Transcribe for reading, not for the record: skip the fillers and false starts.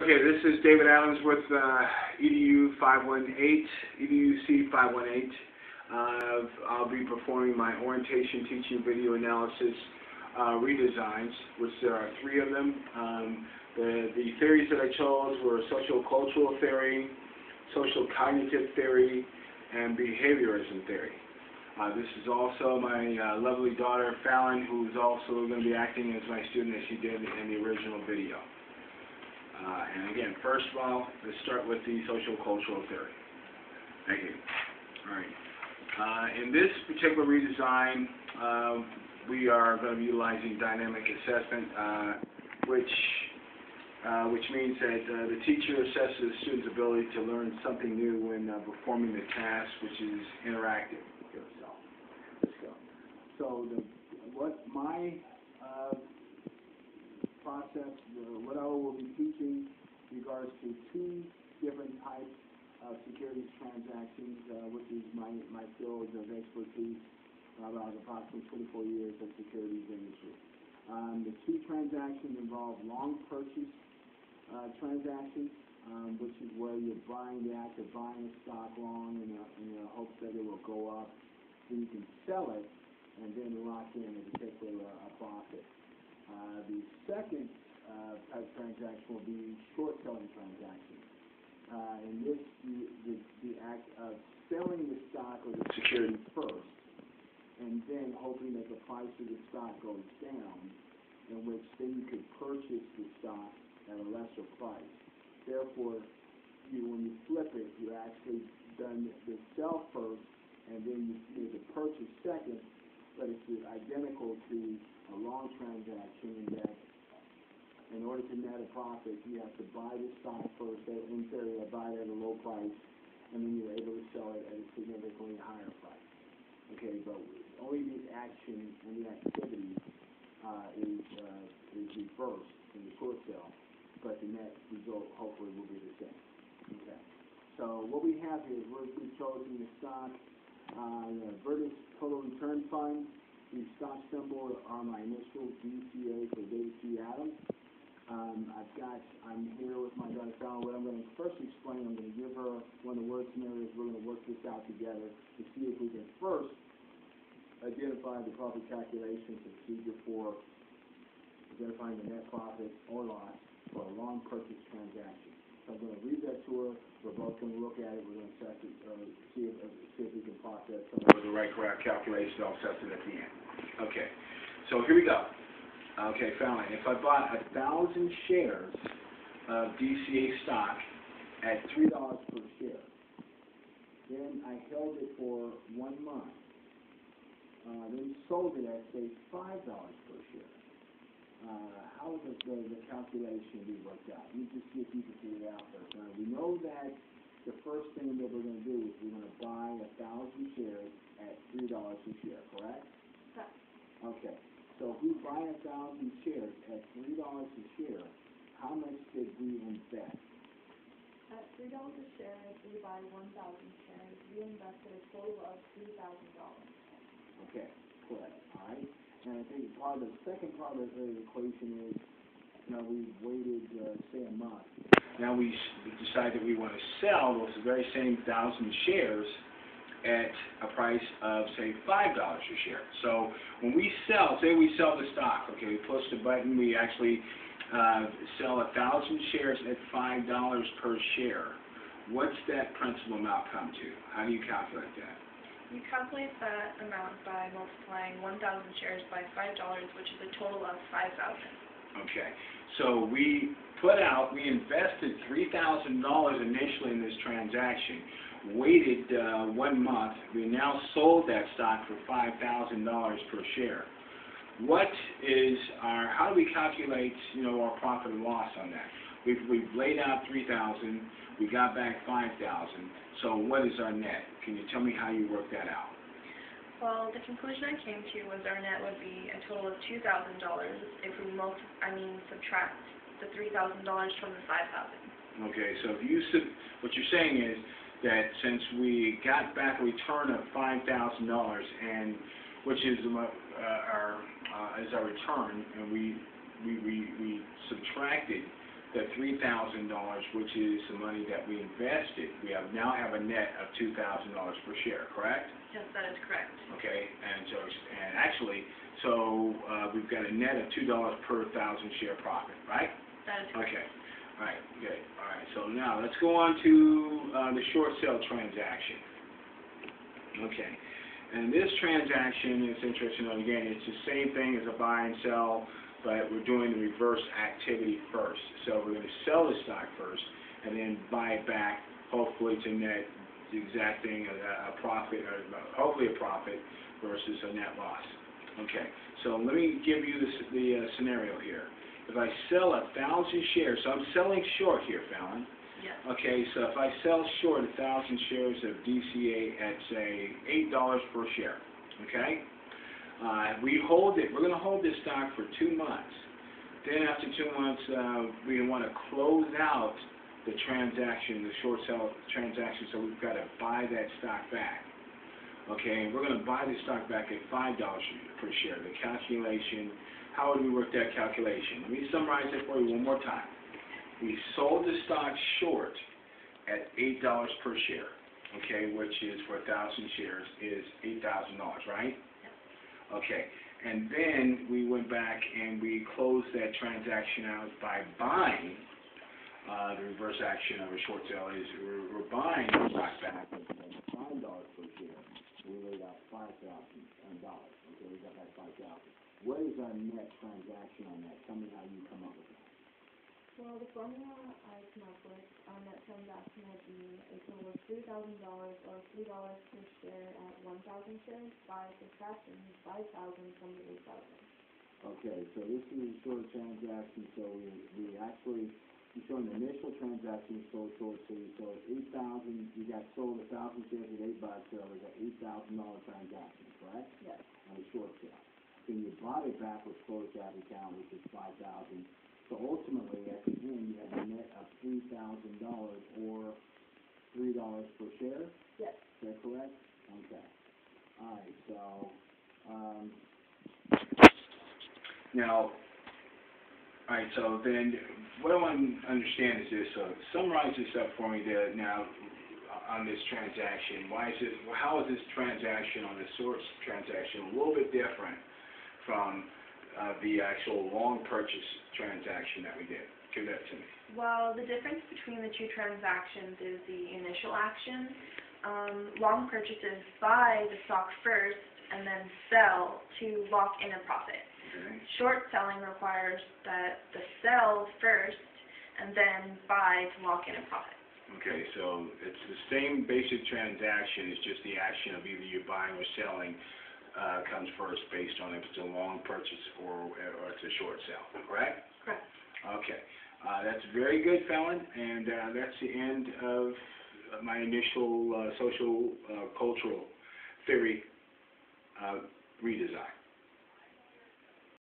Okay, this is David Adams with EDU 518, EDUC 518. I'll be performing my orientation teaching video analysis redesigns, which there are 3 of them. The theories that I chose were social cultural theory, social cognitive theory, and behaviorism theory. This is also my lovely daughter Fallon, who is also going to be acting as my student as she did in the original video. And again, first of all, let's start with the social cultural theory. Thank you. All right. In this particular redesign, we are going to be utilizing dynamic assessment, which means that the teacher assesses the student's ability to learn something new when performing the task, which is interactive. So, let's go. So, what my process, what I will be teaching in regards to 2 different types of securities transactions, which is my field of expertise, about approximately 24 years of securities industry. The 2 transactions involve long purchase transactions, which is where you're buying the act of buying a stock long in the hopes that it will go up, so you can sell it and then lock in a particular profit. The second type of transaction will be short selling transactions. In this, the act of selling the stock or the security first, and then hoping that the price of the stock goes down, in which then you could purchase the stock at a lesser price. Therefore, when you flip it, you actually done the sell first, and then you do the purchase second, but it's identical to a long transaction in that in order to net a profit, you have to buy the stock first, in theory, buy it at a low price, and then you're able to sell it at a significantly higher price. Okay, but only the action and the activity is reversed in the short sale, but the net result hopefully will be the same. Okay, so what we have here is we've chosen the stock, Virtus Total Return Fund. The stock symbol are my initials, DCA for David C. Adams. I'm here with my daughter Fallon. What I'm going to first explain, I'm going to give her one of the word scenarios. We're going to work this out together to see if we can first identify the proper calculation procedure for identifying the net profit or loss for a long purchase transaction. So I'm going to read that to her. We're both going to look at it. We're going to assess it, see if we can process some of the right correct calculation. I'll assess it at the end. Okay, so here we go. Okay, Fallon, if I bought 1,000 shares of DCA stock at $3 per share, then I held it for 1 month, then sold it at, say, $5 per share. How does the calculation be worked out? Let me just see if you can figure it out first. Now, we know that the first thing that we're going to do is we're going to buy 1,000 shares at $3 a share, correct? Correct. Okay. So if we buy 1,000 shares at $3 a share, how much did we invest? At $3 a share, if we buy 1,000 shares, we invested a total of $3,000. Okay, correct. All right. And I think the second part of the equation is, we waited, say, a month. Now we decide that we want to sell those very same 1,000 shares at a price of, say, $5 a share. So when we sell, say we sell the stock, okay, we push the button, we actually sell 1,000 shares at $5 per share. What's that principal amount come to? How do you calculate that? You calculate that amount by multiplying 1,000 shares by $5, which is a total of 5,000. Okay, so we invested $3,000 initially in this transaction, waited 1 month, we now sold that stock for $5,000 per share. How do we calculate, our profit and loss on that? We've laid out $3,000, we got back $5,000, so what is our net? Can you tell me how you work that out? Well, the conclusion I came to was our net would be a total of $2,000 if we subtract the $3,000 from the $5,000. Okay, so what you're saying is that since we got back a return of $5,000, and which is our return, and we subtracted the $3,000, which is the money that we invested, we now have a net of $2,000 per share, correct? Yes, that is correct. Okay, and actually, we've got a net of $2 per 1,000 share profit, right? That is correct. Okay, all right, good. All right, so now let's go on to the short sale transaction. Okay, and this transaction is interesting. Again, it's the same thing as a buy and sell, but we're doing the reverse activity first. So we're going to sell the stock first, and then buy it back, hopefully to net the exact thing, a profit, or hopefully a profit versus a net loss. Okay, so let me give you the scenario here. If I sell 1,000 shares, so I'm selling short here, Fallon. Yes. Okay, so if I sell short 1,000 shares of DCA at, say, $8 per share, okay? We hold it. We're going to hold this stock for 2 months. Then after 2 months, we want to close out the transaction, the short sale transaction, so we've got to buy that stock back. Okay, and we're going to buy the stock back at $5 per share. The calculation, how would we work that calculation? Let me summarize it for you one more time. We sold the stock short at $8 per share, okay, which is for 1,000 shares is $8,000, right? Okay, and then we went back and we closed that transaction out by buying. The reverse action of a short sale is we're buying the stock back at $5 per share. We laid out $5,000. Okay, we got that $5,000. What is our net transaction on that? Tell me how you come up with that. Well, the formula I come up with on that transaction would be a total of $3,000 or $3 per share at 1,000 shares by subtracting 5,000 from the 8,000. Okay, so this is a short transaction, so we actually, you showed an initial transaction sold short, so you sold 8,000, you got sold 1,000 shares at $8, so it was an $8,000 transaction, correct? Yes. On a short sale. Then you bought it back with closed out account, which is $5,000. So ultimately, at the end, you have a net of $3,000 or $3 per share? Yes. Is that correct? Okay. All right, so, Now, all right, so then what I want to understand is this. So summarize this up for me there now on this transaction. How is this transaction on the source transaction a little bit different from the actual long purchase transaction that we did? Give that to me. Well, the difference between the two transactions is the initial action. Long purchases buy the stock first and then sell to lock in a profit. Okay. Short selling requires that the sell first and then buy to lock in a profit. Okay, so it's the same basic transaction. It's just the action of either you're buying or selling comes first based on if it's a long purchase or it's a short sale, correct? Correct. Okay. That's very good, Fallon, and that's the end of my initial social cultural theory redesign.